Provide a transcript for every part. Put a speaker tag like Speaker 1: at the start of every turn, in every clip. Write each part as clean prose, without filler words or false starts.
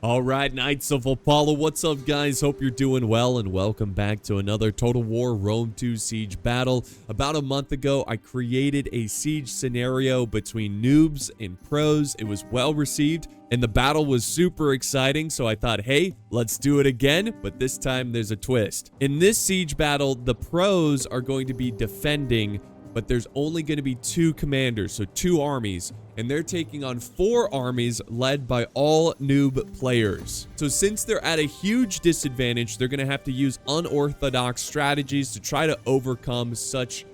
Speaker 1: All right, Knights of Apollo, what's up, guys? Hope you're doing well, and welcome back to another Total War Rome 2 Siege battle. About a month ago, I created a siege scenario between noobs and pros. It was well received, and the battle was super exciting, so I thought, hey, let's do it again, but this time there's a twist. In this siege battle, the pros are going to be defending, but there's only going to be 2 commanders, so 2 armies, and they're taking on 4 armies led by all noob players. So since they're at a huge disadvantage, they're going to have to use unorthodox strategies to try to overcome such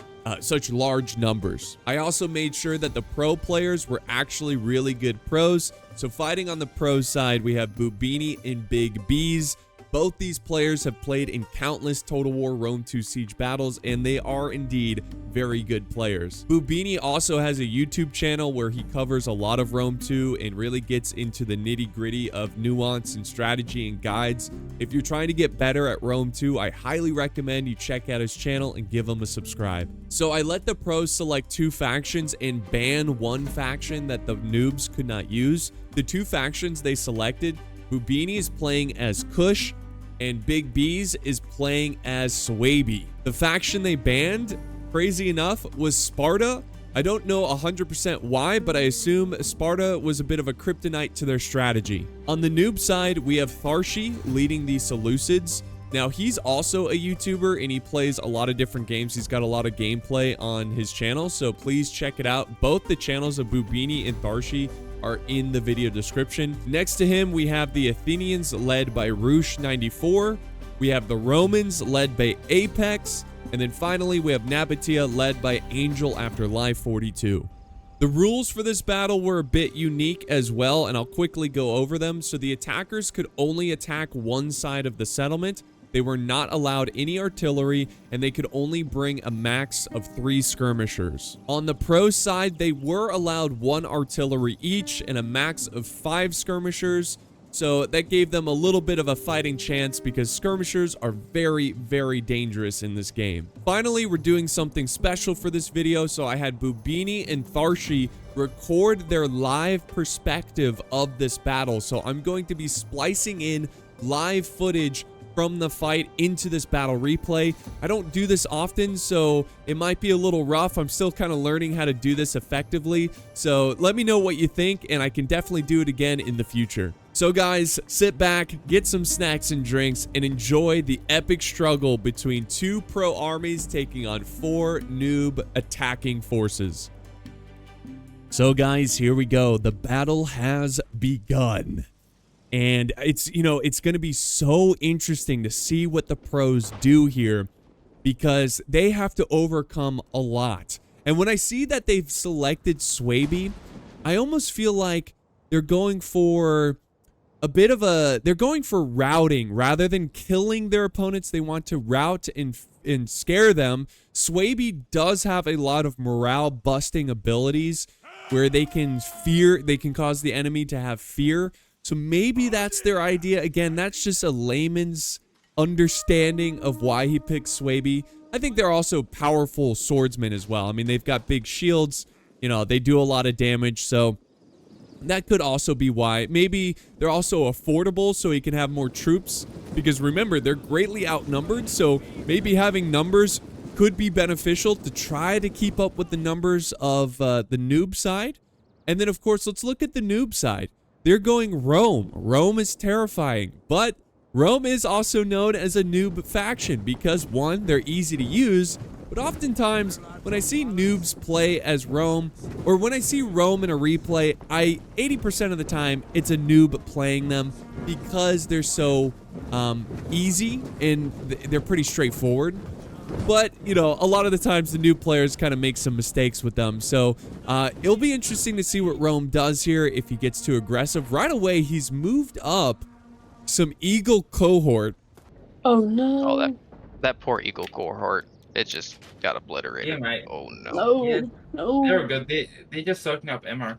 Speaker 1: large numbers. I also made sure that the pro players were actually really good pros. So fighting on the pro side, we have Bubinni and Big B's. Both these players have played in countless Total War Rome 2 Siege battles, and they are indeed very good players. Bubinni also has a YouTube channel where he covers a lot of Rome 2 and really gets into the nitty-gritty of nuance and strategy and guides. If you're trying to get better at Rome 2, I highly recommend you check out his channel and give him a subscribe. So I let the pros select 2 factions and ban 1 faction that the noobs could not use. The 2 factions they selected, Bubinni is playing as Kush, and Big B's is playing as Swaby. The faction they banned, crazy enough, was Sparta. I don't know 100% why, but I assume Sparta was a bit of a kryptonite to their strategy. On the noob side, we have Thrashey leading the Seleucids. Now, he's also a YouTuber, and he plays a lot of different games. He's got a lot of gameplay on his channel, so please check it out. Both the channels of Bubinni and Thrashey are in the video description. Next to him, we have the Athenians led by Roosh94. We have the Romans led by Apex. And then finally, we have Nabatea led by Angel After Life 42. The rules for this battle were a bit unique as well, and I'll quickly go over them. So the attackers could only attack one side of the settlement. They were not allowed any artillery, and they could only bring a max of 3 skirmishers. On the pro side, they were allowed 1 artillery each and a max of 5 skirmishers. So that gave them a little bit of a fighting chance because skirmishers are very, very dangerous in this game. Finally, we're doing something special for this video. So I had Bubinni and Thrashey record their live perspective of this battle. So I'm going to be splicing in live footage from the fight into this battle replay. I don't do this often, so it might be a little rough. I'm still kind of learning how to do this effectively. So let me know what you think, and I can definitely do it again in the future. So guys, sit back, get some snacks and drinks, and enjoy the epic struggle between 2 pro armies taking on 4 noob attacking forces. So guys, here we go. The battle has begun. And it's going to be so interesting to see what the pros do here because they have to overcome a lot. And when I see that they've selected Swaby, I almost feel like they're going for they're going for routing rather than killing their opponents. They want to rout and scare them. Swaby does have a lot of morale busting abilities where they can cause the enemy to have fear. So maybe that's their idea. Again, that's just a layman's understanding of why he picked Swaby. I think they're also powerful swordsmen as well. I mean, they've got big shields. They do a lot of damage. So that could also be why. Maybe they're also affordable so he can have more troops. Because remember, they're greatly outnumbered. So maybe having numbers could be beneficial to try to keep up with the numbers of the noob side. And then, of course, let's look at the noob side. They're going Rome. Rome is terrifying, but Rome is also known as a noob faction because 1, they're easy to use, but oftentimes when I see noobs play as Rome, or when I see Rome in a replay, 80% of the time it's a noob playing them because they're so easy and they're pretty straightforward. But, a lot of the times the new players kind of make some mistakes with them. So, it'll be interesting to see what Rome does here if he gets too aggressive. Right away, he's moved up some Eagle cohort.
Speaker 2: Oh, no.
Speaker 3: Oh, that poor Eagle cohort. It just got obliterated.
Speaker 4: Yeah, right.
Speaker 3: Oh, no.
Speaker 2: No,
Speaker 4: Yeah.
Speaker 2: no.
Speaker 4: They're good. They just soaking up MR.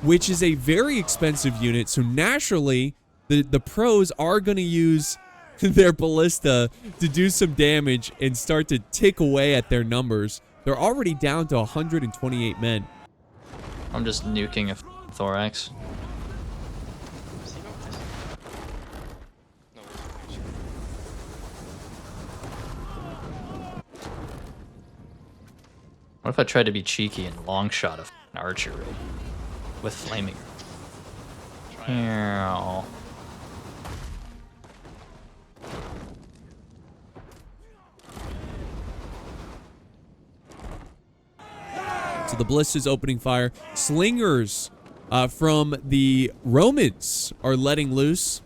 Speaker 1: Which is a very expensive unit. So, naturally, the pros are going to use their ballista to do some damage and start to tick away at their numbers. They're already down to 128 men.
Speaker 5: I'm just nuking a thorax.
Speaker 2: What if I tried to be cheeky and long shot of an archer with flaming? Ow.
Speaker 1: So the ballista's opening fire. Slingers from the Romans are letting loose,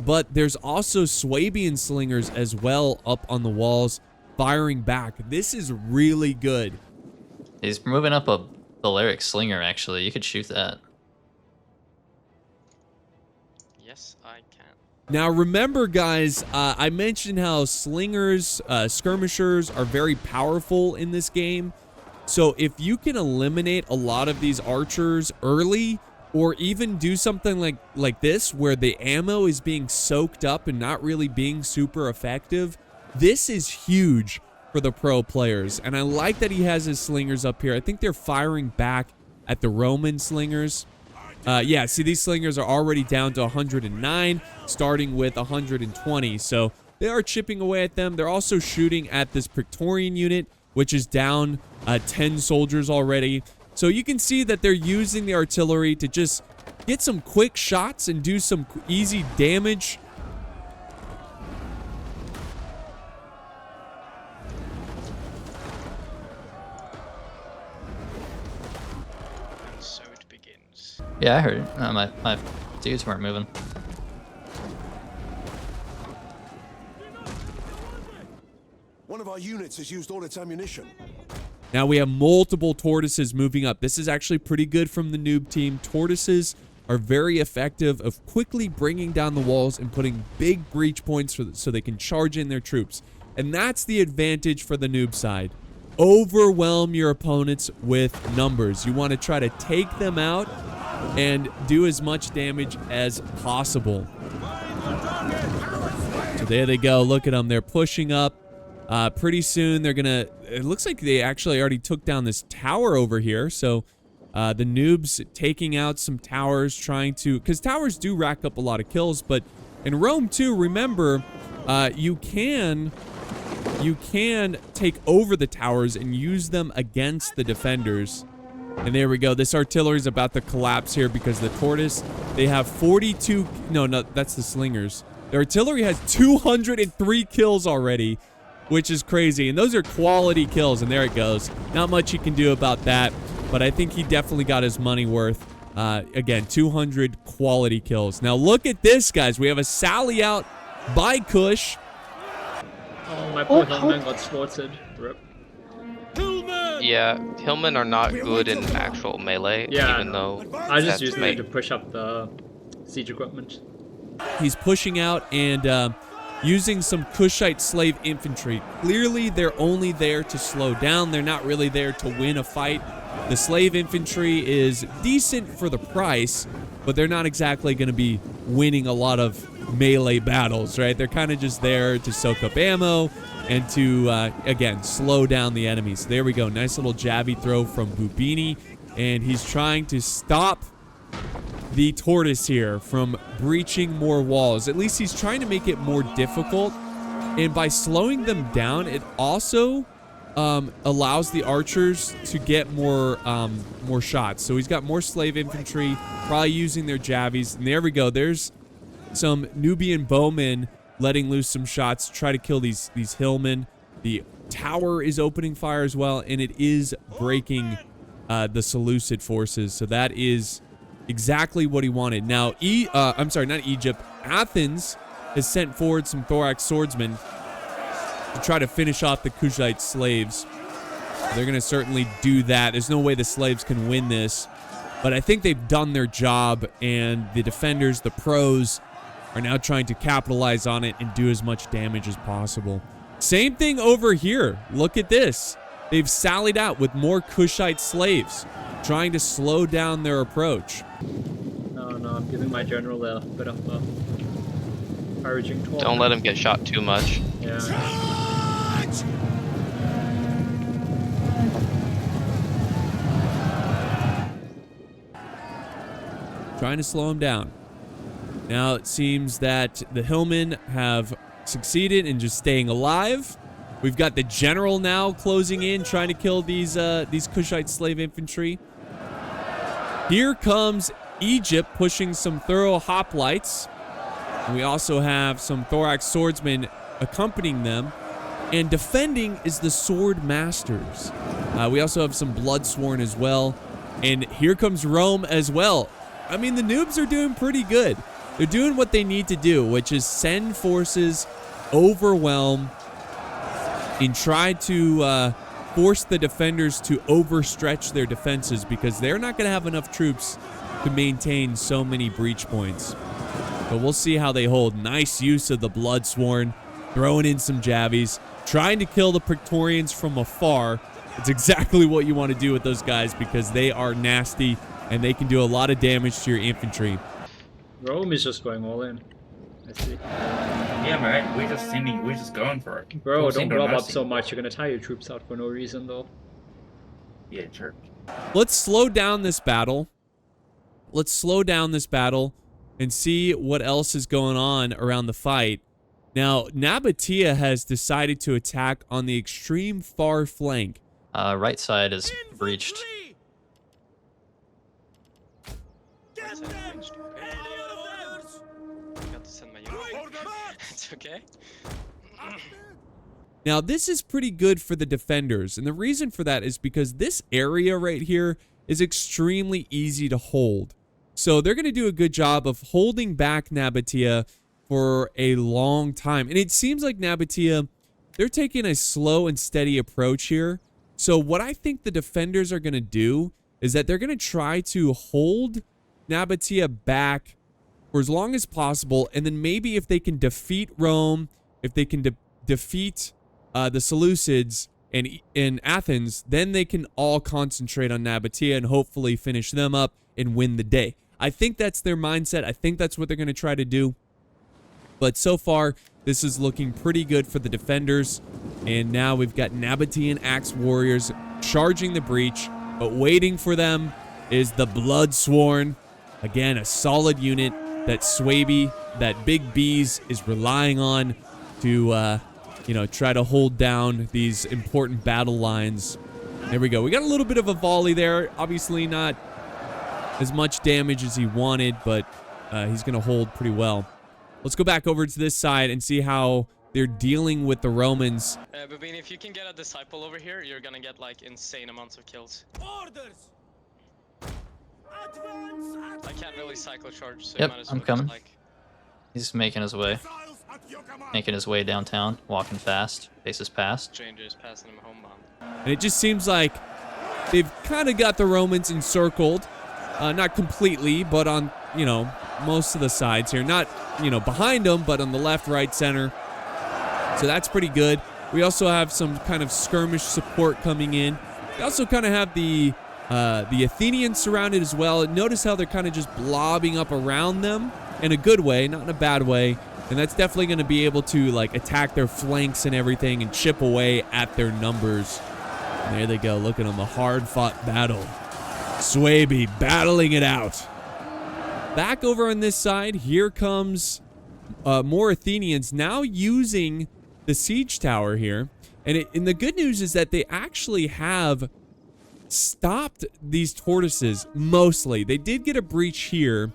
Speaker 1: but there's also Swabian slingers as well up on the walls, firing back. This is really good.
Speaker 2: He's moving up a Balearic slinger, actually. You could shoot that.
Speaker 3: Yes, I can.
Speaker 1: Now remember, guys, I mentioned how slingers, skirmishers are very powerful in this game. So if you can eliminate a lot of these archers early, or even do something like this where the ammo is being soaked up and not really being super effective, this is huge for the pro players. And I like that he has his slingers up here. I think they're firing back at the Roman slingers. Yeah, see, these slingers are already down to 109, starting with 120. So they are chipping away at them. They're also shooting at this Praetorian unit, which is down 10 soldiers already. So you can see that they're using the artillery to just get some quick shots and do some easy damage.
Speaker 3: And so it begins.
Speaker 2: Yeah, I heard it. My dudes weren't moving.
Speaker 5: One of our units has used all its ammunition.
Speaker 1: Now we have multiple tortoises moving up. This is actually pretty good from the noob team. Tortoises are very effective of quickly bringing down the walls and putting big breach points so they can charge in their troops. And that's the advantage for the noob side. Overwhelm your opponents with numbers. You want to try to take them out and do as much damage as possible. So there they go. Look at them. They're pushing up. Pretty soon they're gonna, it looks like they actually already took down this tower over here. So the noobs taking out some towers, trying to, because towers do rack up a lot of kills, but in Rome too, remember, you can take over the towers and use them against the defenders. And there we go. This artillery is about to collapse here because the tortoise, they have 42, no, that's the slingers. The artillery has 203 kills already, which is crazy. And those are quality kills. And there it goes. Not much you can do about that, but I think he definitely got his money worth. Again, 200 quality kills. Now look at this, guys. We have a sally out by Kush.
Speaker 6: Oh, my poor Hillman got slaughtered. Rip.
Speaker 3: Yeah, Hillmen are not good in actual melee,
Speaker 6: Yeah,
Speaker 3: even though
Speaker 6: I just
Speaker 3: that's
Speaker 6: used
Speaker 3: made-
Speaker 6: it to push up the siege equipment.
Speaker 1: He's pushing out and using some Kushite slave infantry. Clearly, they're only there to slow down. They're not really there to win a fight. The slave infantry is decent for the price, but they're not exactly going to be winning a lot of melee battles, right? They're kind of just there to soak up ammo and to, again, slow down the enemies. There we go. Nice little jabby throw from Bubinni, and he's trying to stop the tortoise here from breaching more walls. At least he's trying to make it more difficult, and by slowing them down, it also allows the archers to get more shots. So he's got more slave infantry, probably using their jabbies. And there we go. There's some Nubian bowmen letting loose some shots to try to kill these hillmen. The tower is opening fire as well, and it is breaking the Seleucid forces. So that is exactly what he wanted. Now, I'm sorry, not Egypt. Athens has sent forward some thorax swordsmen to try to finish off the Kushite slaves. They're going to certainly do that. There's no way the slaves can win this, but I think they've done their job, and the defenders, the pros, are now trying to capitalize on it and do as much damage as possible. Same thing over here. Look at this. They've sallied out with more Kushite slaves, trying to slow down their approach.
Speaker 6: No, I'm giving my general a bit of a encouraging talk.
Speaker 3: Don't let him get shot too much.
Speaker 6: Yeah.
Speaker 1: Trying to slow him down. Now it seems that the hillmen have succeeded in just staying alive. We've got the general now closing in, trying to kill these Kushite slave infantry. Here comes Egypt pushing some thorough hoplites. And we also have some thorax swordsmen accompanying them. And defending is the sword masters. We also have some bloodsworn as well. And here comes Rome as well. I mean, the noobs are doing pretty good. They're doing what they need to do, which is send forces, overwhelm, and try to force the defenders to overstretch their defenses because they're not going to have enough troops to maintain so many breach points. But we'll see how they hold. Nice use of the bloodsworn, throwing in some javies, trying to kill the Praetorians from afar. It's exactly what you want to do with those guys because they are nasty and they can do a lot of damage to your infantry.
Speaker 6: Rome is just going all in. I see.
Speaker 4: Yeah, man, we're just going for it.
Speaker 6: Bro,
Speaker 4: We're
Speaker 6: don't
Speaker 4: seeing
Speaker 6: grub up
Speaker 4: nothing.
Speaker 6: so much. You're gonna tire your troops out for no reason, though.
Speaker 4: Yeah, sure.
Speaker 1: Let's slow down this battle. Let's slow down this battle and see what else is going on around the fight. Now, Nabatea has decided to attack on the extreme far flank.
Speaker 2: Right side is breached.
Speaker 3: It's okay.
Speaker 1: Now, this is pretty good for the defenders, and the reason for that is because this area right here is extremely easy to hold. So they're going to do a good job of holding back Nabatea for a long time. And it seems like Nabatea, they're taking a slow and steady approach here. So what I think the defenders are going to do is that they're going to try to hold Nabatea back for as long as possible. And then maybe if they can defeat Rome, if they can defeat the Seleucids in Athens, then they can all concentrate on Nabatea and hopefully finish them up and win the day. I think that's their mindset. I think that's what they're going to try to do. But so far, this is looking pretty good for the defenders. And now we've got Nabatean Axe Warriors charging the breach. But waiting for them is the Bloodsworn. Again, a solid unit that Swaby, that Big Bees, is relying on to, try to hold down these important battle lines. There we go. We got a little bit of a volley there. Obviously not as much damage as he wanted, but he's going to hold pretty well. Let's go back over to this side and see how they're dealing with the Romans.
Speaker 3: Bubinni, if you can get a disciple over here, you're gonna get like insane amounts of kills.
Speaker 5: Orders.
Speaker 3: I can't really cycle charge, so
Speaker 2: Yep,
Speaker 3: you might as
Speaker 2: I'm
Speaker 3: well
Speaker 2: coming.
Speaker 3: just, like...
Speaker 2: He's making his way. Making his way downtown, walking fast, faces past.
Speaker 3: Strangers passing him homebound.
Speaker 1: And it just seems like they've kind of got the Romans encircled. Not completely, but on, most of the sides here. Not, behind them, but on the left, right, center. So that's pretty good. We also have some kind of skirmish support coming in. We also kind of have the Athenians surrounded as well. Notice how they're kind of just blobbing up around them in a good way, not in a bad way. And that's definitely going to be able to attack their flanks and everything and chip away at their numbers. And there they go. Look at them, a hard-fought battle. Swaby battling it out. Back over on this side, here comes more Athenians now using the siege tower here. And the good news is that they actually have stopped these tortoises mostly. They did get a breach here,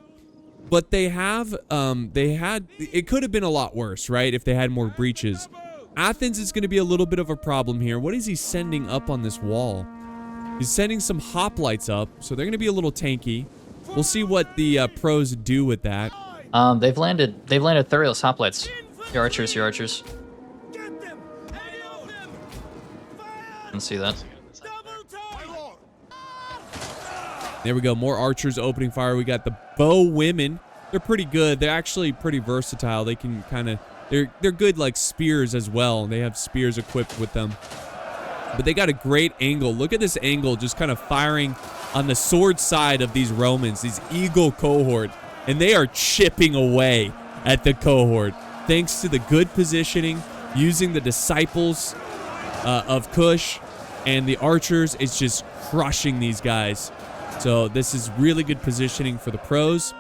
Speaker 1: but they have it could have been a lot worse, right? If they had more breaches. Athens is going to be a little bit of a problem here. What is he sending up on this wall? He's sending some hoplites up, so they're going to be a little tanky. We'll see what the pros do with that.
Speaker 2: They've landed Thuriel's hoplites. Your archers, your archers. Can see that.
Speaker 1: There we go, more archers opening fire. We got the bow women. They're pretty good. They're actually pretty versatile. They can kind of, they're good like spears as well. They have spears equipped with them. But they got a great angle. Look at this angle, just kind of firing on the sword side of these Romans, these eagle cohort. And they are chipping away at the cohort. Thanks to the good positioning, using the disciples of Kush and the archers, it's just crushing these guys. So this is really good positioning for the pros.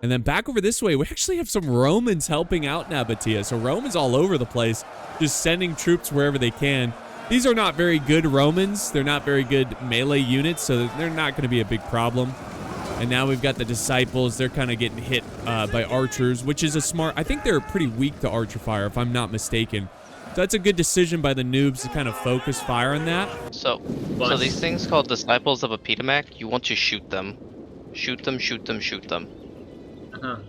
Speaker 1: And then back over this way, we actually have some Romans helping out Nabatea. So Romans all over the place, just sending troops wherever they can. These are not very good Romans. They're not very good melee units, so they're not going to be a big problem. And now we've got the disciples. They're kind of getting hit by archers, which is a smart... I think they're pretty weak to archer fire, if I'm not mistaken. So that's a good decision by the noobs to kind of focus fire on that.
Speaker 3: So these things called disciples of Epidemic, you want to shoot them. Shoot them, shoot them, shoot them.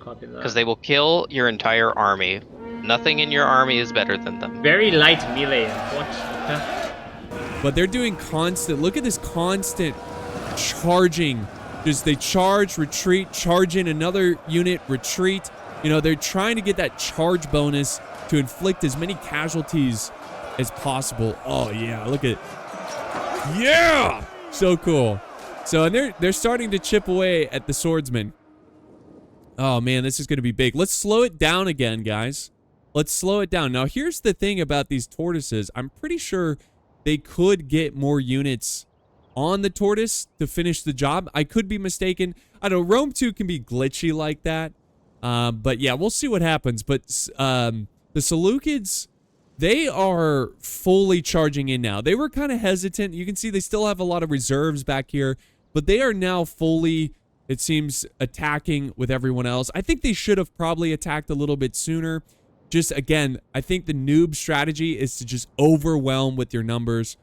Speaker 6: Copy that.
Speaker 3: Because they will kill your entire army. Nothing in your army is better than them.
Speaker 6: Very light melee. What?
Speaker 1: But they're doing constant... Look at this constant charging. Just they charge, retreat, charge in another unit, retreat. You know, they're trying to get that charge bonus to inflict as many casualties as possible. Oh, yeah, look at it. Yeah! So cool. So, and they're starting to chip away at the swordsmen. Oh, man, this is going to be big. Let's slow it down again, guys. Let's slow it down. Now, here's the thing about these tortoises. I'm pretty sure they could get more units on the tortoise to finish the job. I could be mistaken. I know Rome 2 can be glitchy like that. But yeah, we'll see what happens. But the Seleucids, they are fully charging in now. They were kind of hesitant. You can see they still have a lot of reserves back here, but they are now fully, it seems, attacking with everyone else. I think they should have probably attacked a little bit sooner. Just, again, I think the noob strategy is to just overwhelm with your numbers.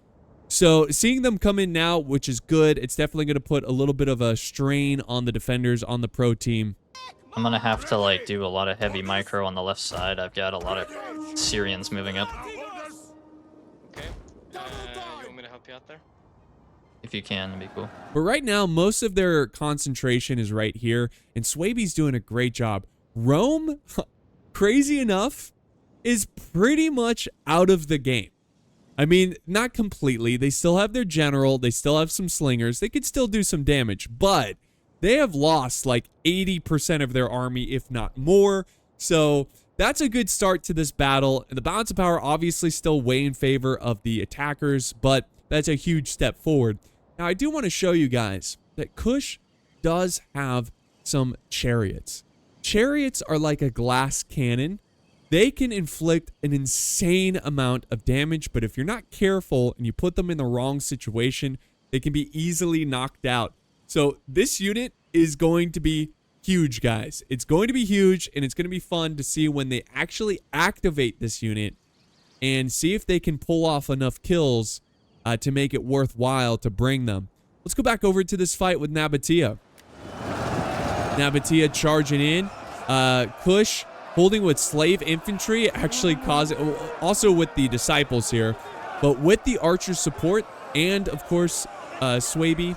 Speaker 1: So seeing them come in now, which is good, it's definitely going to put a little bit of a strain on the defenders on the pro team.
Speaker 2: I'm gonna have to like do a lot of heavy micro on the left side. I've got a lot of Syrians moving up.
Speaker 3: Okay. You want me to help you out there?
Speaker 2: If you can, it'd be cool.
Speaker 1: But right now, most of their concentration is right here, and Swaby's doing a great job. Rome, crazy enough, is pretty much out of the game. I mean, not completely. They still have their general. They still have some slingers. They could still do some damage, but they have lost like 80% of their army, if not more. So that's a good start to this battle. And the balance of power obviously still way in favor of the attackers, but that's a huge step forward. Now, I do want to show you guys that Kush does have some chariots. Chariots are like a glass cannon. They can inflict an insane amount of damage, but if you're not careful and you put them in the wrong situation, they can be easily knocked out. So this unit is going to be huge, guys. It's going to be huge, and it's going to be fun to see when they actually activate this unit and see if they can pull off enough kills to make it worthwhile to bring them. Let's go back over to this fight with Nabatea. Nabatea charging in. Kush holding with slave infantry, actually causing, also with the disciples here, but with the archer support and, of course, Swaby,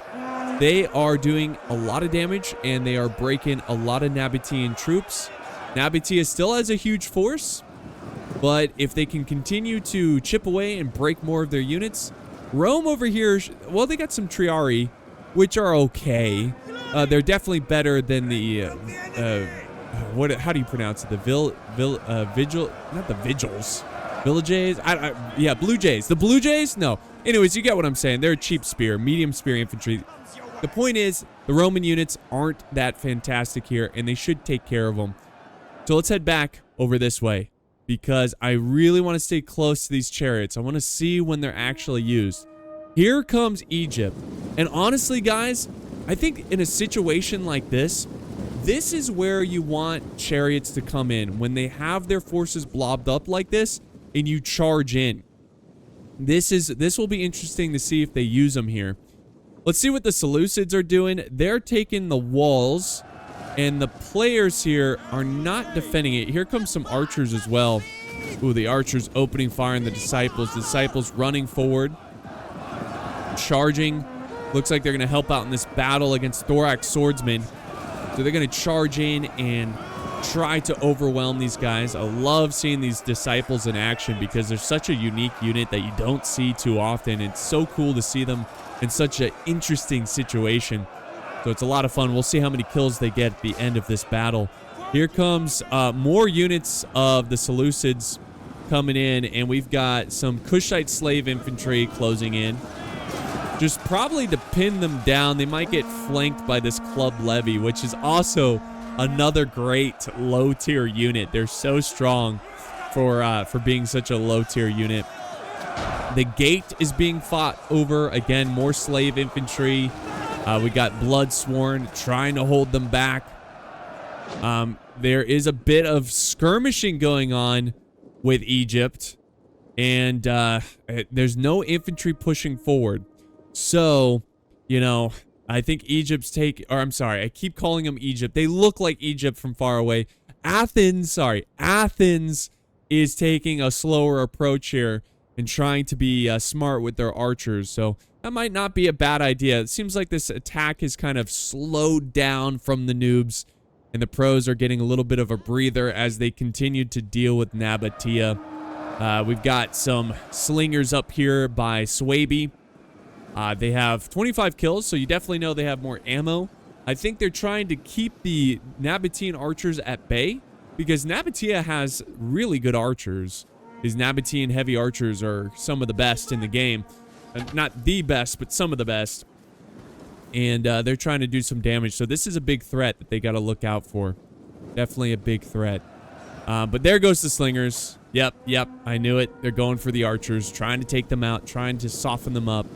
Speaker 1: they are doing a lot of damage, and they are breaking a lot of Nabatean troops. Nabatea still has a huge force, but if they can continue to chip away and break more of their units, Rome over here, well, they got some Triari, which are okay. They're definitely better than the, how do you pronounce it? The Vigil, not the Vigils. Villages? Yeah, Blue Jays. The Blue Jays? No. Anyways, you get what I'm saying. They're a cheap spear, medium spear infantry. The point is, the Roman units aren't that fantastic here, and they should take care of them. So let's head back over this way, because I really want to stay close to these chariots. I want to see when they're actually used. Here comes Egypt. And honestly, guys, I think in a situation like this, this is where you want chariots to come in, when they have their forces blobbed up like this, and you charge in. This will be interesting to see if they use them here. Let's see what the Seleucids are doing. They're taking the walls, and the players here are not defending it. Here comes some archers as well. Ooh, the archers opening fire on the disciples. The disciples running forward, charging. Looks like they're going to help out in this battle against thorax swordsmen. So they're going to charge in and try to overwhelm these guys. I love seeing these disciples in action because they're such a unique unit that you don't see too often. It's so cool to see them in such an interesting situation. So it's a lot of fun. We'll see how many kills they get at the end of this battle. Here comes more units of the Seleucids coming in, and we've got some Kushite slave infantry closing in. Just probably to pin them down. They might get flanked by this club levy, which is also another great low tier unit. They're so strong for being such a low tier unit. The gate is being fought over. Again, more slave infantry. We got Bloodsworn trying to hold them back. There is a bit of skirmishing going on with Egypt. And there's no infantry pushing forward. So, you know, I think Egypt's I'm sorry, I keep calling them Egypt. They look like Egypt from far away. Athens is taking a slower approach here and trying to be smart with their archers. So that might not be a bad idea. It seems like this attack is kind of slowed down from the noobs, and the pros are getting a little bit of a breather as they continue to deal with Nabatea. We've got some slingers up here by Swaby. They have 25 kills, so you definitely know they have more ammo. I think they're trying to keep the Nabatean archers at bay because Nabatea has really good archers. His Nabatean heavy archers are some of the best in the game. Not the best, but some of the best. And they're trying to do some damage. So this is a big threat that they got to look out for. Definitely a big threat. But there goes the slingers. Yep, I knew it. They're going for the archers, trying to take them out, trying to soften them up.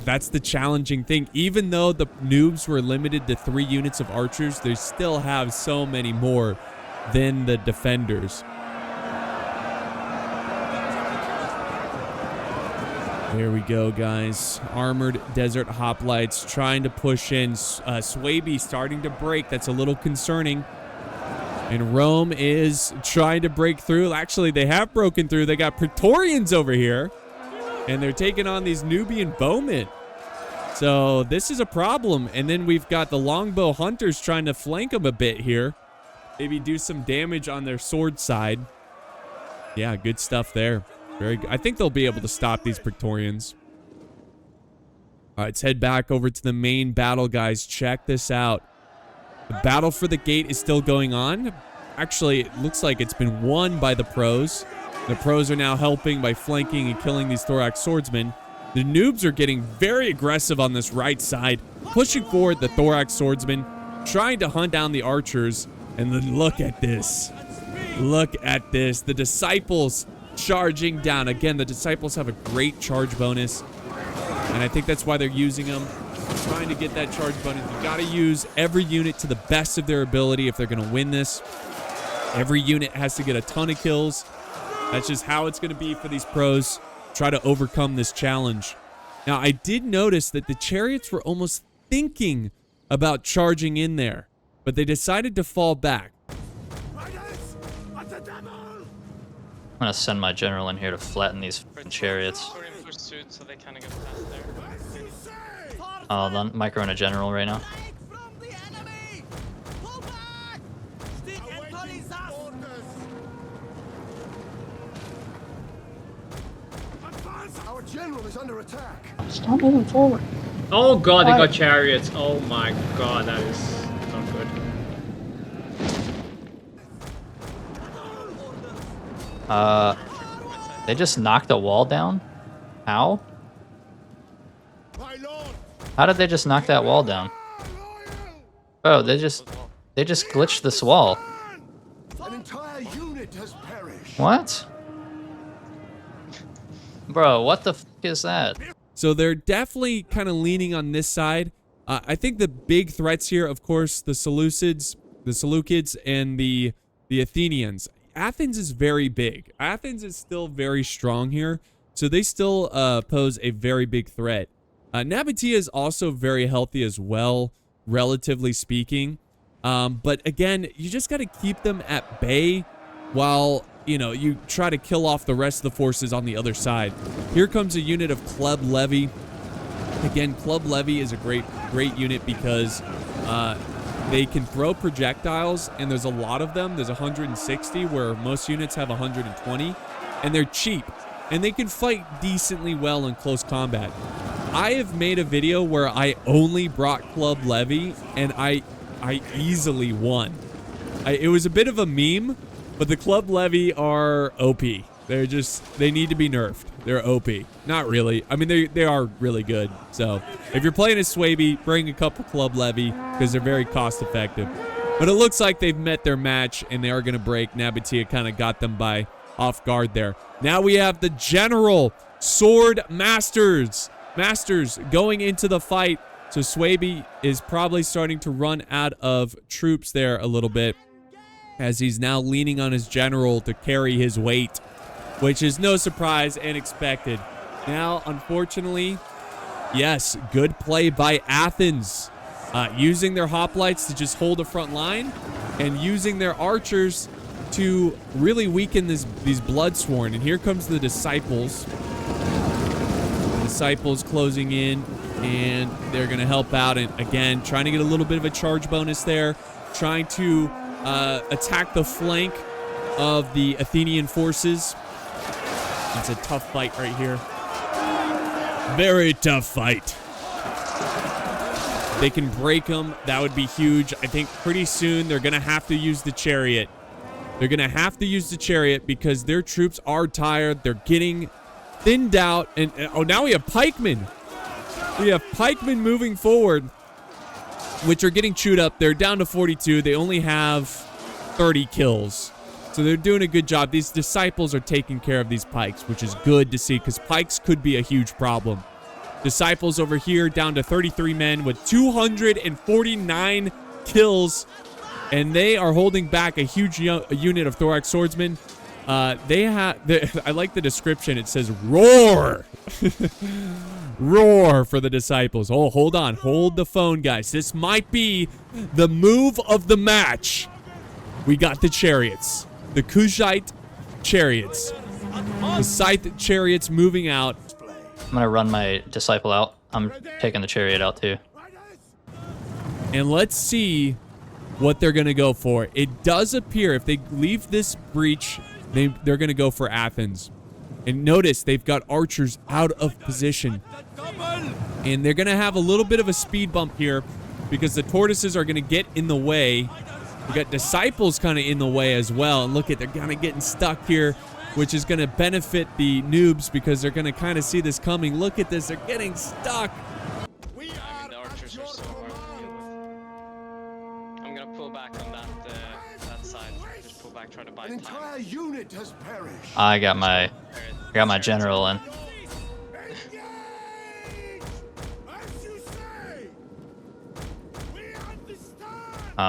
Speaker 1: That's the challenging thing. Even though the noobs were limited to 3 units of archers, they still have so many more than the defenders. There we go, guys. Armored Desert Hoplites trying to push in. Swaby starting to break. That's a little concerning. And Rome is trying to break through. Actually, they have broken through. They got Praetorians over here. And they're taking on these Nubian bowmen. So this is a problem. And then we've got the longbow hunters trying to flank them a bit here. Maybe do some damage on their sword side. Yeah, good stuff there. Very good. I think they'll be able to stop these Praetorians. All right, let's head back over to the main battle, guys. Check this out. The battle for the gate is still going on. Actually, it looks like it's been won by the pros. The pros are now helping by flanking and killing these thorax swordsmen. The noobs are getting very aggressive on this right side, pushing forward the thorax swordsmen, trying to hunt down the archers. And then look at this. Look at this. The disciples charging down. Again, the disciples have a great charge bonus. And I think that's why they're using them. Trying to get that charge bonus. You got to use every unit to the best of their ability if they're going to win this. Every unit has to get a ton of kills. That's just how it's going to be for these pros. Try to overcome this challenge. Now, I did notice that the chariots were almost thinking about charging in there, but they decided to fall back.
Speaker 2: I'm gonna send my general in here to flatten these chariots.
Speaker 7: So they kind of get past there.
Speaker 2: Hold on, micro and a general right now.
Speaker 5: Our general is under attack.
Speaker 7: Stop moving forward.
Speaker 6: Oh god, they got chariots. Oh my god, that is not good.
Speaker 2: They just knocked a wall down? How? How did they just knock that wall down? Oh, they just glitched this wall.
Speaker 5: An entire unit has perished.
Speaker 2: What? Bro, what the f is that?
Speaker 1: So they're definitely kind of leaning on this side. I think the big threats here, of course, the Seleucids, and the Athenians. Athens is very big. Athens is still very strong here, so they still pose a very big threat. Nabatea is also very healthy as well, relatively speaking. But again, you just got to keep them at bay while, you know, you try to kill off the rest of the forces on the other side. Here comes a unit of Club Levy. Again, Club Levy is a great unit because they can throw projectiles, and there's a lot of them. There's 160, where most units have 120, and they're cheap, and they can fight decently well in close combat. I have made a video where I only brought Club Levy, and I easily won. It was a bit of a meme, but the Club Levy are OP. They need to be nerfed. They're OP. Not really. I mean, they are really good. So if you're playing as Swaby, bring a couple Club Levy because they're very cost effective. But it looks like they've met their match, and they are going to break. Nabatea kind of got them by off guard there. Now we have the General Sword Masters going into the fight. So Swaby is probably starting to run out of troops there a little bit, as he's now leaning on his general to carry his weight, which is no surprise and expected. Now, unfortunately, yes, good play by Athens, using their hoplites to just hold the front line and using their archers to really weaken these Bloodsworn. And here comes the Disciples. Disciples closing in, and they're going to help out. And again, trying to get a little bit of a charge bonus there, trying to attack the flank of the Athenian forces. It's a tough fight right here. Very tough fight. They can break them. That would be huge. I think pretty soon they're going to have to use the chariot. They're going to have to use the chariot because their troops are tired. They're getting thinned out. And oh, now we have pikemen. We have pikemen moving forward, which are getting chewed up. They're down to 42. They only have 30 kills. So they're doing a good job. These Disciples are taking care of these pikes, which is good to see because pikes could be a huge problem. Disciples over here down to 33 men with 249 kills. And they are holding back a huge unit of thorax swordsmen. I like the description. It says roar. Roar for the Disciples. Oh, hold on. Hold the phone, guys. This might be the move of the match. We got the chariots. The Kushite chariots. The Scythe chariots moving out.
Speaker 2: I'm going to run my Disciple out. I'm taking the chariot out too.
Speaker 1: And let's see what they're going to go for. It does appear if they leave this breach, they're going to go for Athens. And notice they've got archers out of position. And they're going to have a little bit of a speed bump here because the tortoises are going to get in the way. We got Disciples kind of in the way as well. And look at, they're kind of getting stuck here, which is going to benefit the noobs because they're going to kind of see this coming. Look at this. They're getting stuck.
Speaker 7: I mean, the archers are so hard to deal with. I'm going to pull back on that side. Just pull back, try to buy
Speaker 5: An
Speaker 7: time.
Speaker 5: entire unit has perished.
Speaker 2: I got my general in.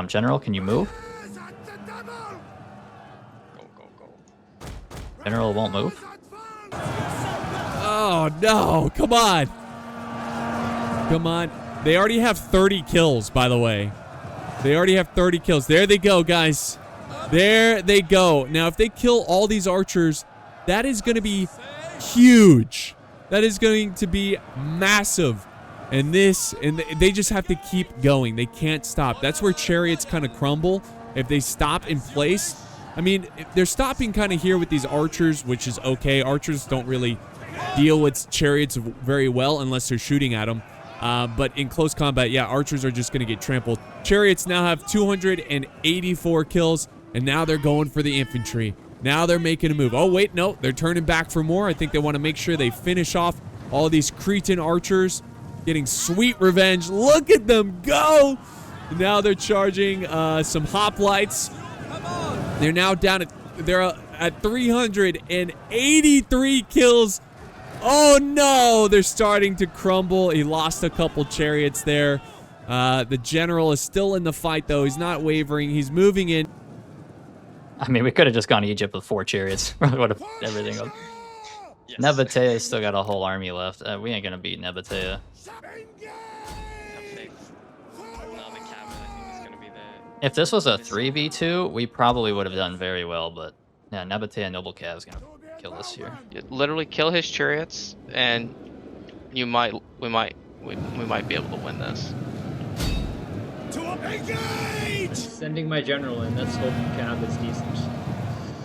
Speaker 2: General, can you move?
Speaker 7: Go.
Speaker 2: General won't move.
Speaker 1: Oh, no. Come on. Come on. They already have 30 kills, by the way. They already have 30 kills. There they go, guys. There they go. Now, if they kill all these archers, that is going to be huge. That is going to be massive. And they just have to keep going. They can't stop. That's where chariots kind of crumble. If they stop in place, I mean, they're stopping kind of here with these archers, which is okay. Archers don't really deal with chariots very well unless they're shooting at them. But in close combat, yeah, archers are just going to get trampled. Chariots now have 284 kills, and now they're going for the infantry. Now they're making a move. Oh, wait, no, they're turning back for more. I think they want to make sure they finish off all these Cretan archers. Getting sweet revenge. Look at them go. Now they're charging some hoplites. They're now down at 383 kills. Oh no, they're starting to crumble. He lost a couple chariots there. The general is still in the fight though. He's not wavering. He's moving in.
Speaker 2: I mean, we could have just gone to Egypt with 4 chariots. Would have everything up.
Speaker 7: Yes.
Speaker 2: Nabatea still got a whole army left. We ain't gonna beat Nabatea.
Speaker 7: Have faith. No, the cabinet, I think, is going to be the...
Speaker 2: If this was a 3v2, we probably would have done very well, but yeah, Nabatea Noble Cav is gonna kill us here.
Speaker 3: You literally kill his chariots, and we might be able to win this.
Speaker 6: Sending my general in. Let's hope Cav is decent.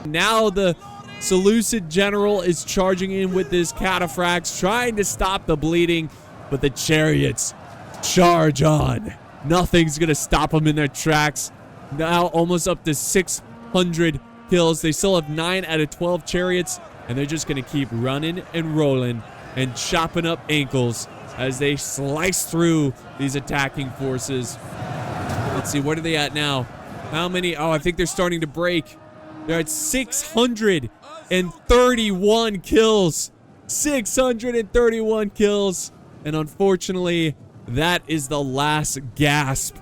Speaker 1: Now the Seleucid general is charging in with this cataphracts, trying to stop the bleeding, but the chariots charge on. Nothing's gonna stop them in their tracks. Now almost up to 600 kills. They still have 9 out of 12 chariots, and they're just gonna keep running and rolling and chopping up ankles as they slice through these attacking forces. Let's see, what are they at now? How many? Oh, I think they're starting to break. They're at 631 kills. 631 kills. And unfortunately, that is the last gasp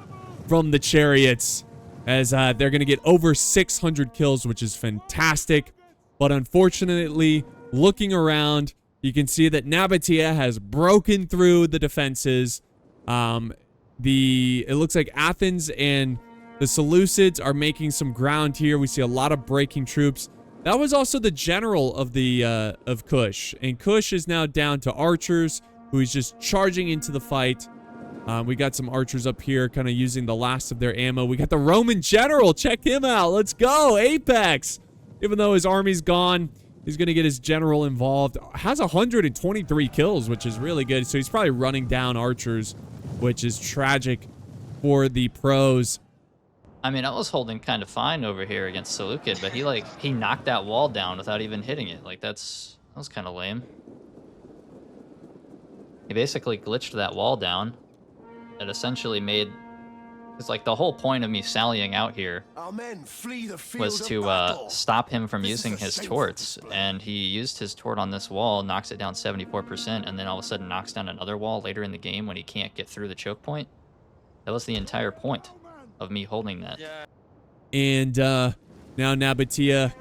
Speaker 1: from the Chariots, as they're going to get over 600 kills, which is fantastic. But unfortunately, looking around, you can see that Nabatea has broken through the defenses. It looks like Athens and the Seleucids are making some ground here. We see a lot of breaking troops. That was also the general of the of Kush, and Kush is now down to archers, who is just charging into the fight. We got some archers up here, kind of using the last of their ammo. We got the Roman general. Check him out. Let's go, Apex. Even though his army's gone, he's going to get his general involved. Has 123 kills, which is really good. So he's probably running down archers, which is tragic for the pros.
Speaker 2: I mean, I was holding kind of fine over here against Seleucid, but he knocked that wall down without even hitting it. Like, that was kind of lame. He basically glitched that wall down. It essentially made... It's like the whole point of me sallying out here was to stop him from using his torts. And he used his tort on this wall, knocks it down 74%, and then all of a sudden knocks down another wall later in the game when he can't get through the choke point. That was the entire point of me holding that.
Speaker 7: Yeah.
Speaker 1: And now Nabatea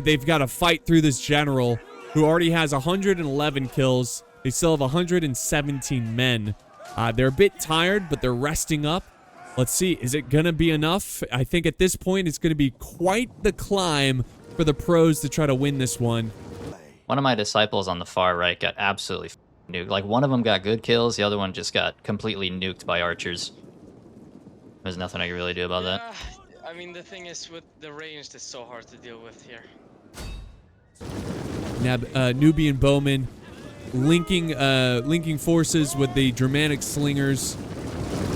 Speaker 1: they've got to fight through this general who already has 111 kills. They still have 117 men. They're a bit tired, but they're resting up. Let's see, is it going to be enough? I think at this point, it's going to be quite the climb for the pros to try to win this one.
Speaker 2: One of my disciples on the far right got absolutely nuked. Like, one of them got good kills, the other one just got completely nuked by archers. There's nothing I can really do about that.
Speaker 7: I mean, the thing is, with the range, it's so hard to deal with here.
Speaker 1: Nubian bowmen linking forces with the Germanic slingers.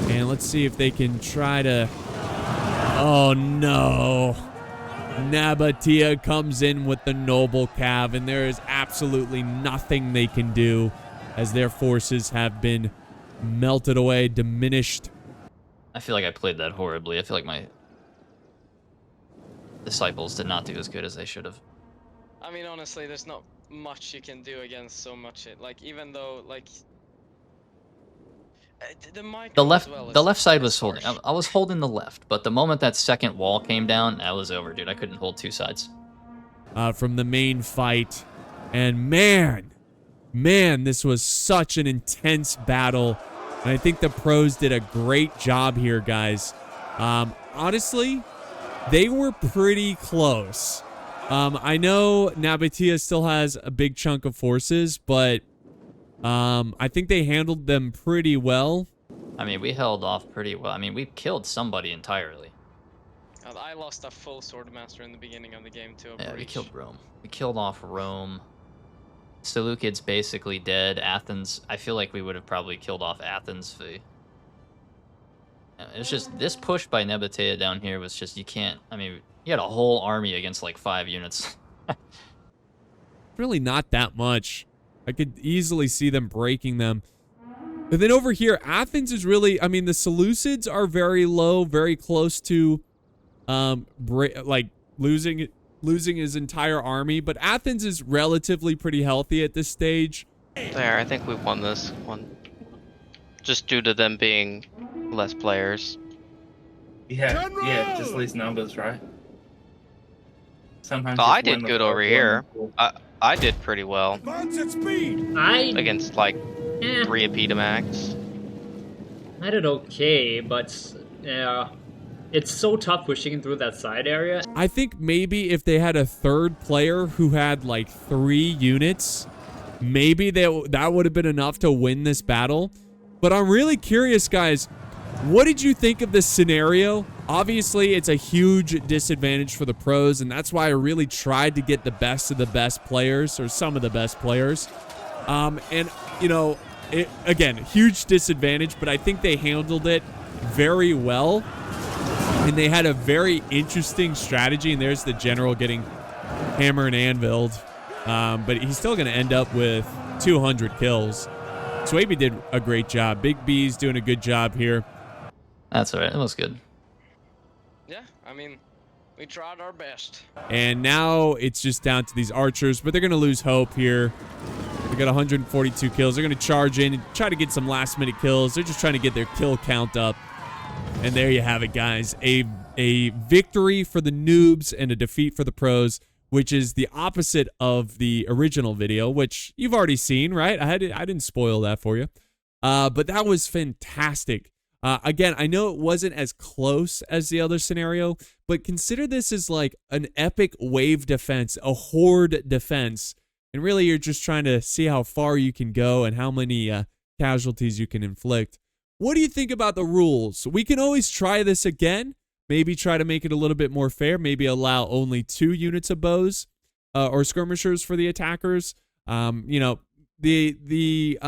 Speaker 1: And let's see if they can try to... Oh, no. Nabatea comes in with the noble cav, and there is absolutely nothing they can do as their forces have been melted away, diminished.
Speaker 2: I feel like I played that horribly. I feel like my disciples did not do as good as they should have.
Speaker 7: I mean, honestly, there's not much you can do against so much. Like, even though, like... The
Speaker 2: left side was holding. I was holding the left, but the moment that second wall came down, that was over, dude. I couldn't hold two sides.
Speaker 1: From the main fight, and man, this was such an intense battle, and I think the pros did a great job here, guys. Honestly, they were pretty close. I know Nabatea still has a big chunk of forces, but I think they handled them pretty well.
Speaker 2: I mean, we held off pretty well. I mean, we killed somebody entirely.
Speaker 7: I lost a full swordmaster in the beginning of the game too.
Speaker 2: Yeah, we killed Rome. We killed off Rome. Seleucid's basically dead. Athens, I feel like we would have probably killed off Athens. It's just, this push by Nabatea down here was just, you can't, I mean, you had a whole army against like 5 units.
Speaker 1: Really not that much. I could easily see them breaking them. And then over here, Athens is really, I mean, the Seleucids are very low, very close to, like, losing his entire army. But Athens is relatively pretty healthy at this stage.
Speaker 3: There, I think we won this one. Just due to them being less players.
Speaker 4: Yeah, just least numbers, right? Sometimes
Speaker 3: Oh, I did good over here. I did pretty well
Speaker 5: Advance at speed.
Speaker 3: against like 3 Epidemax.
Speaker 6: I did okay, but yeah, it's so tough pushing through that side area.
Speaker 1: I think maybe if they had a third player who had like 3 units, maybe that would have been enough to win this battle. But I'm really curious, guys. What did you think of this scenario? Obviously, it's a huge disadvantage for the pros, and that's why I really tried to get the best of the best players, or some of the best players. And, you know, again, huge disadvantage, but I think they handled it very well. And they had a very interesting strategy, and there's the general getting hammered and anviled. But he's still going to end up with 200 kills. Swaby did a great job. Big B's doing a good job here.
Speaker 2: That's all right. It was good.
Speaker 7: Yeah, I mean, we tried our best.
Speaker 1: And now it's just down to these archers, but they're going to lose hope here. They got 142 kills. They're going to charge in and try to get some last-minute kills. They're just trying to get their kill count up. And there you have it, guys. A victory for the noobs and a defeat for the pros, which is the opposite of the original video, which you've already seen, right? I didn't spoil that for you. But that was fantastic. Again, I know it wasn't as close as the other scenario, but consider this as like an epic wave defense, a horde defense. And really, you're just trying to see how far you can go and how many casualties you can inflict. What do you think about the rules? We can always try this again. Maybe try to make it a little bit more fair. Maybe allow only 2 units of bows or skirmishers for the attackers. You know, the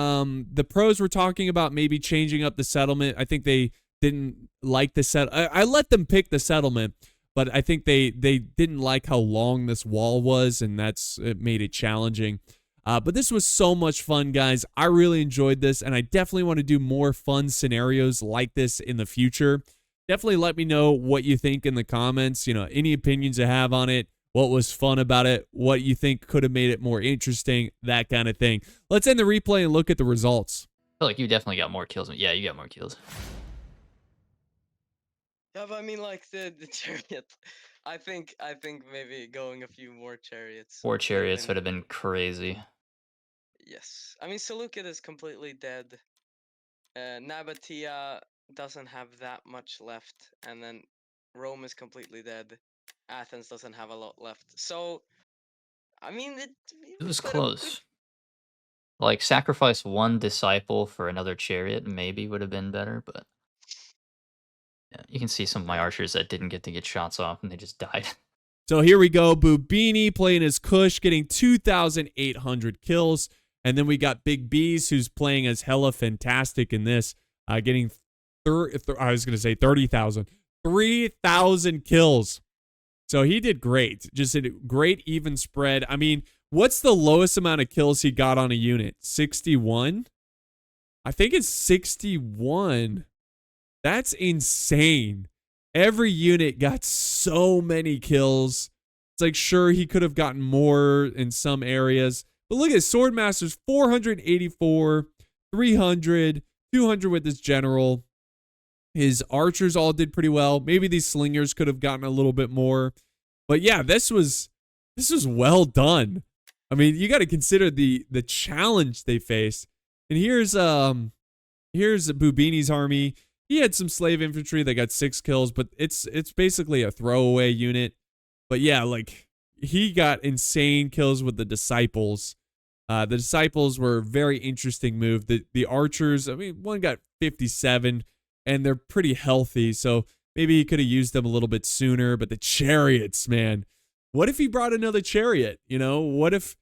Speaker 1: pros were talking about maybe changing up the settlement. I think they didn't like the set. I let them pick the settlement, but I think they didn't like how long this wall was, and it made it challenging. But this was so much fun, guys. I really enjoyed this, and I definitely want to do more fun scenarios like this in the future. Definitely let me know what you think in the comments. You know, any opinions you have on it, what was fun about it, what you think could have made it more interesting, that kind of thing. Let's end the replay and look at the results.
Speaker 2: I feel like you definitely got more kills. Yeah, you got more kills.
Speaker 7: Yeah, but I mean, like the chariot. I think maybe going a few more chariots.
Speaker 2: 4 chariots would have been crazy.
Speaker 7: Yes, I mean Seleucid is completely dead. Nabatea doesn't have that much left, and then Rome is completely dead. Athens doesn't have a lot left. So, I mean,
Speaker 2: It was close. Like, sacrifice 1 disciple for another chariot maybe would have been better, but yeah, you can see some of my archers that didn't get to get shots off and they just died.
Speaker 1: So here we go. Bubinni playing his Kush, getting 2,800 kills. And then we got Big B's, who's playing as hella fantastic in this, getting 30,000. 3,000 kills. So he did great. Just a great even spread. I mean, what's the lowest amount of kills he got on a unit? 61? I think it's 61. That's insane. Every unit got so many kills. It's like, sure, he could have gotten more in some areas. But look at Swordmaster's 484, 300, 200 with his general. His archers all did pretty well. Maybe these slingers could have gotten a little bit more. But yeah, this was well done. I mean, you got to consider the challenge they faced. And here's Bubini's army. He had some slave infantry that got 6 kills, but it's basically a throwaway unit. But yeah, like, he got insane kills with the disciples. The disciples were a very interesting move. The archers, I mean, one got 57, and they're pretty healthy, so maybe he could have used them a little bit sooner. But the chariots, man, what if he brought another chariot? You know, what if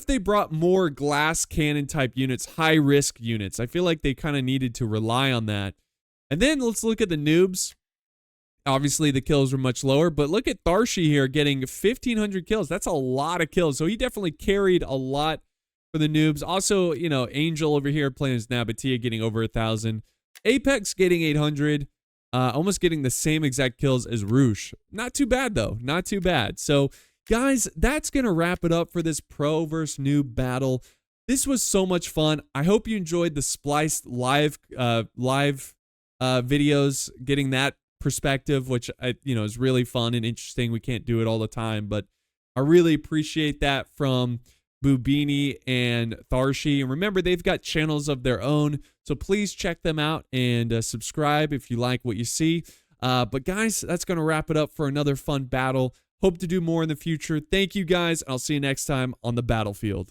Speaker 1: they brought more glass cannon type units, high risk units? I feel like they kind of needed to rely on that. And then let's look at the noobs. Obviously, the kills were much lower, but look at Thrashey here getting 1,500 kills. That's a lot of kills. So he definitely carried a lot for the noobs. Also, you know, Angel over here playing as Nabatea getting over 1,000. Apex getting 800, almost getting the same exact kills as Roosh. Not too bad, though. Not too bad. So, guys, that's going to wrap it up for this pro versus noob battle. This was so much fun. I hope you enjoyed the spliced live videos, getting that perspective, which is really fun and interesting. We can't do it all the time, but I really appreciate that from Bubinni and Thrashey. And remember, they've got channels of their own, so please check them out and subscribe if you like what you see. But guys, that's going to wrap it up for another fun battle. Hope to do more in the future. Thank you guys. I'll see you next time on the battlefield.